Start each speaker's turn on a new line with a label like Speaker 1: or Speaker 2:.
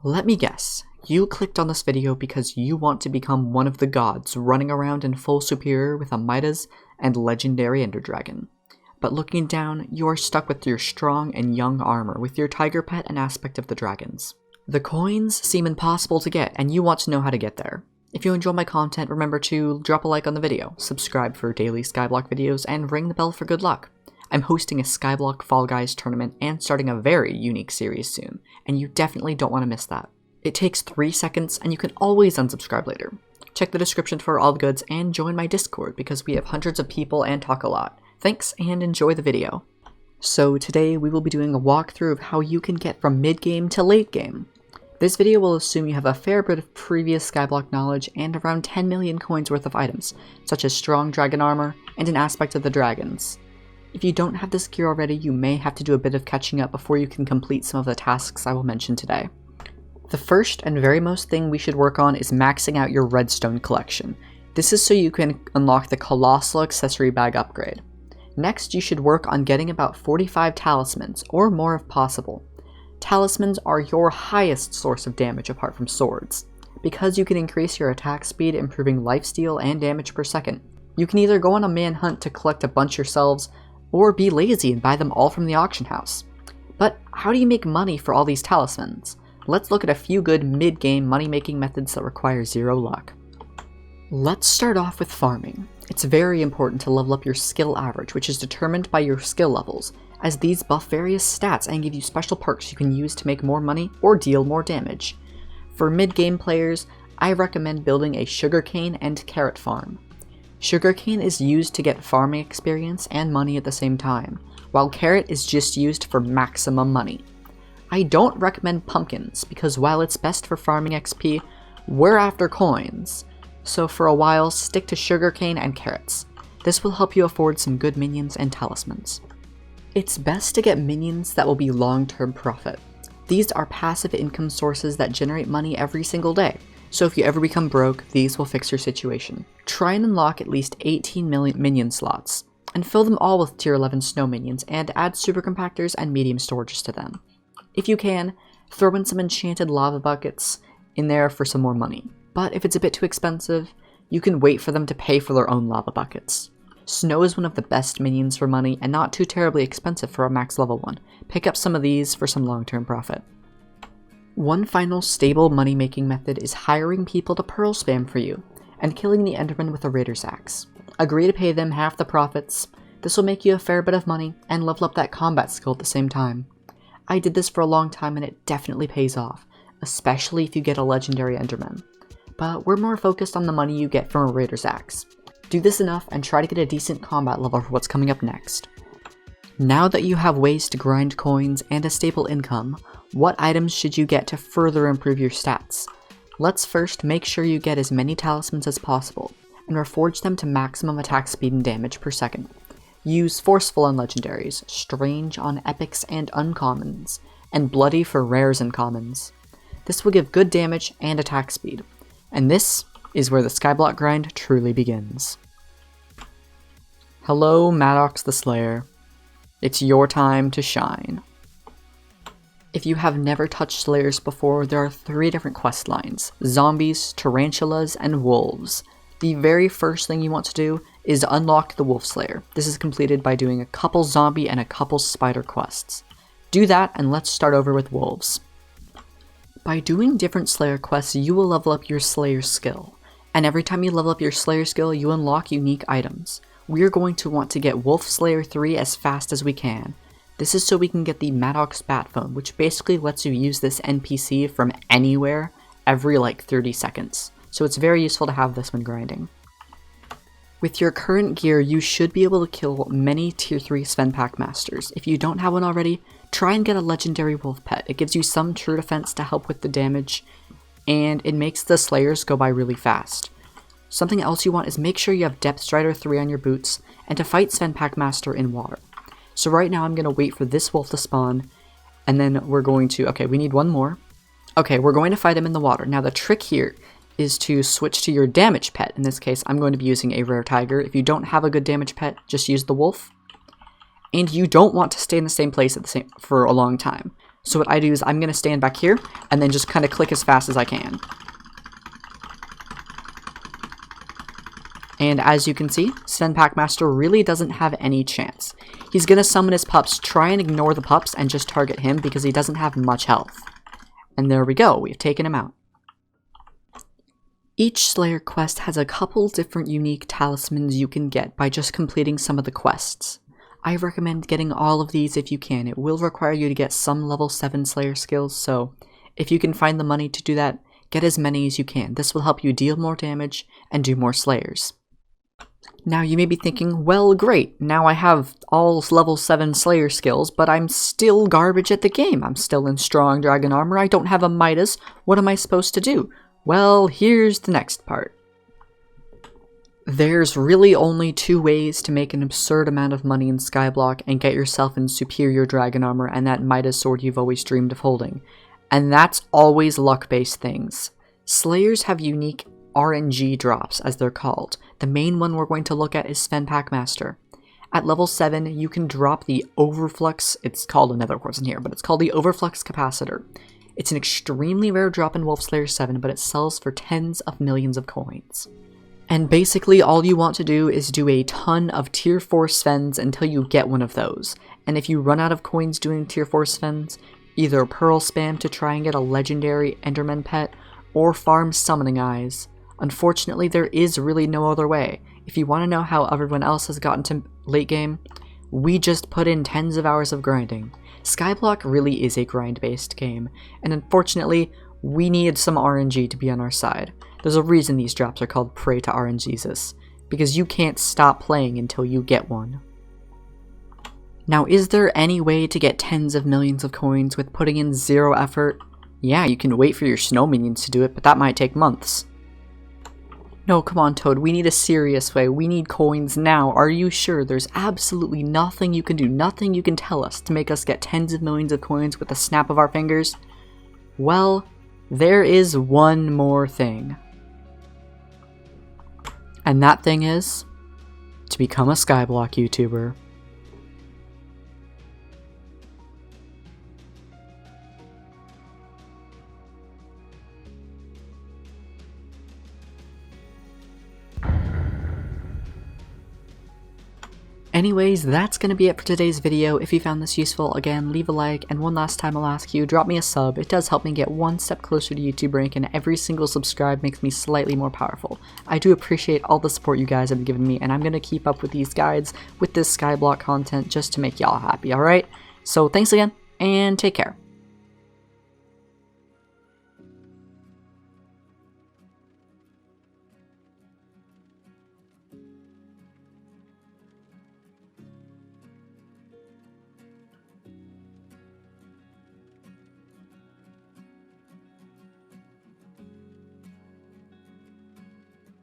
Speaker 1: Let me guess, you clicked on this video because you want to become one of the gods running around in full superior with a Midas and legendary Ender Dragon. But looking down, you are stuck with your strong and young armor with your tiger pet and aspect of the dragons. The coins seem impossible to get and you want to know how to get there. If you enjoy my content, remember to drop a like on the video, subscribe for daily Skyblock videos, and ring the bell for good luck. I'm hosting a Skyblock Fall Guys tournament and starting a very unique series soon, and you definitely don't want to miss that. It takes 3 seconds and you can always unsubscribe later. Check the description for all the goods and join my Discord because we have hundreds of people and talk a lot. Thanks and enjoy the video. So today we will be doing a walkthrough of how you can get from mid-game to late game. This video will assume you have a fair bit of previous Skyblock knowledge and around 10 million coins worth of items, such as strong dragon armor and an aspect of the dragons. If you don't have this gear already, you may have to do a bit of catching up before you can complete some of the tasks I will mention today. The first and very most thing we should work on is maxing out your redstone collection. This is so you can unlock the colossal accessory bag upgrade. Next, you should work on getting about 45 talismans, or more if possible. Talismans are your highest source of damage apart from swords, because you can increase your attack speed, improving lifesteal and damage per second. You can either go on a manhunt to collect a bunch yourselves, or be lazy and buy them all from the auction house. But how do you make money for all these talismans? Let's look at a few good mid-game money-making methods that require zero luck. Let's start off with farming. It's very important to level up your skill average, which is determined by your skill levels, as these buff various stats and give you special perks you can use to make more money or deal more damage. For mid-game players, I recommend building a sugarcane and carrot farm. Sugarcane is used to get farming experience and money at the same time, while carrot is just used for maximum money. I don't recommend pumpkins, because while it's best for farming XP, we're after coins, so for a while stick to sugarcane and carrots. This will help you afford some good minions and talismans. It's best to get minions that will be long-term profit. These are passive income sources that generate money every single day, so if you ever become broke, these will fix your situation. Try and unlock at least 18 minion slots, and fill them all with tier 11 snow minions and add super compactors and medium storages to them. If you can, throw in some enchanted lava buckets in there for some more money, but if it's a bit too expensive, you can wait for them to pay for their own lava buckets. Snow is one of the best minions for money and not too terribly expensive for a max level one. Pick up some of these for some long-term profit. One final stable money-making method is hiring people to pearl spam for you, and killing the Enderman with a Raider's Axe. Agree to pay them half the profits. This will make you a fair bit of money and level up that combat skill at the same time. I did this for a long time and it definitely pays off, especially if you get a legendary Enderman. But we're more focused on the money you get from a Raider's Axe. Do this enough and try to get a decent combat level for what's coming up next. Now that you have ways to grind coins and a stable income, what items should you get to further improve your stats? Let's first make sure you get as many talismans as possible, and reforge them to maximum attack speed and damage per second. Use Forceful on legendaries, Strange on epics and uncommons, and Bloody for rares and commons. This will give good damage and attack speed, and this is where the Skyblock grind truly begins. Hello, Maddox the Slayer. It's your time to shine. If you have never touched Slayers before, there are 3 different quest lines: zombies, tarantulas, and wolves. The very first thing you want to do is unlock the Wolf Slayer. This is completed by doing a couple zombie and a couple spider quests. Do that and let's start over with wolves. By doing different Slayer quests, you will level up your Slayer skill. And every time you level up your Slayer skill, you unlock unique items. We're going to want to get Wolf Slayer 3 as fast as we can. This is so we can get the Maddox Bat Phone, which basically lets you use this NPC from anywhere every like 30 seconds. So it's very useful to have this when grinding. With your current gear, you should be able to kill many tier 3 Sven Packmasters. If you don't have one already, try and get a legendary wolf pet. It gives you some true defense to help with the damage, and it makes the Slayers go by really fast. Something else you want is make sure you have Depth Strider 3 on your boots, and to fight Sven Packmaster in water. So right now I'm going to wait for this wolf to spawn, and then we're going to, okay, we need one more. Okay, we're going to fight him in the water. Now the trick here is to switch to your damage pet. In this case, I'm going to be using a rare tiger. If you don't have a good damage pet, just use the wolf. And you don't want to stay in the same place for a long time. So what I do is I'm going to stand back here and then just kind of click as fast as I can. And as you can see, Sven Packmaster really doesn't have any chance. He's going to summon his pups, try and ignore the pups, and just target him because he doesn't have much health. And there we go, we've taken him out. Each Slayer quest has a couple different unique talismans you can get by just completing some of the quests. I recommend getting all of these if you can. It will require you to get some level 7 Slayer skills, so if you can find the money to do that, get as many as you can. This will help you deal more damage and do more Slayers. Now you may be thinking, well great, now I have all level 7 Slayer skills, but I'm still garbage at the game. I'm still in strong dragon armor, I don't have a Midas, what am I supposed to do? Well, here's the next part. There's really only 2 ways to make an absurd amount of money in Skyblock and get yourself in superior dragon armor and that Midas sword you've always dreamed of holding. And that's always luck-based things. Slayers have unique RNG drops, as they're called. The main one we're going to look at is Sven Packmaster. At level 7, you can drop the Overflux, it's called another course in here, but it's called the Overflux Capacitor. It's an extremely rare drop in Wolfslayer 7, but it sells for tens of millions of coins. And basically all you want to do is do a ton of tier 4 Svens until you get one of those. And if you run out of coins doing tier 4 Svens, either pearl spam to try and get a legendary Enderman pet, or farm summoning eyes. Unfortunately, there is really no other way. If you want to know how everyone else has gotten to late game, we just put in tens of hours of grinding. Skyblock really is a grind-based game, and unfortunately, we need some RNG to be on our side. There's a reason these drops are called Pray to RNGesus, because you can't stop playing until you get one. Now, is there any way to get tens of millions of coins with putting in 0 effort? Yeah, you can wait for your snow minions to do it, but that might take months. No, come on, Toad, we need a serious way. We need coins now. Are you sure? There's absolutely nothing you can do, nothing you can tell us to make us get tens of millions of coins with the snap of our fingers? Well, there is one more thing. And that thing is to become a Skyblock YouTuber. Anyways, that's going to be it for today's video. If you found this useful, again, leave a like, and one last time I'll ask you, drop me a sub. It does help me get one step closer to YouTube rank, and every single subscribe makes me slightly more powerful. I do appreciate all the support you guys have given me, and I'm going to keep up with these guides, with this Skyblock content, just to make y'all happy, alright? So thanks again, and take care.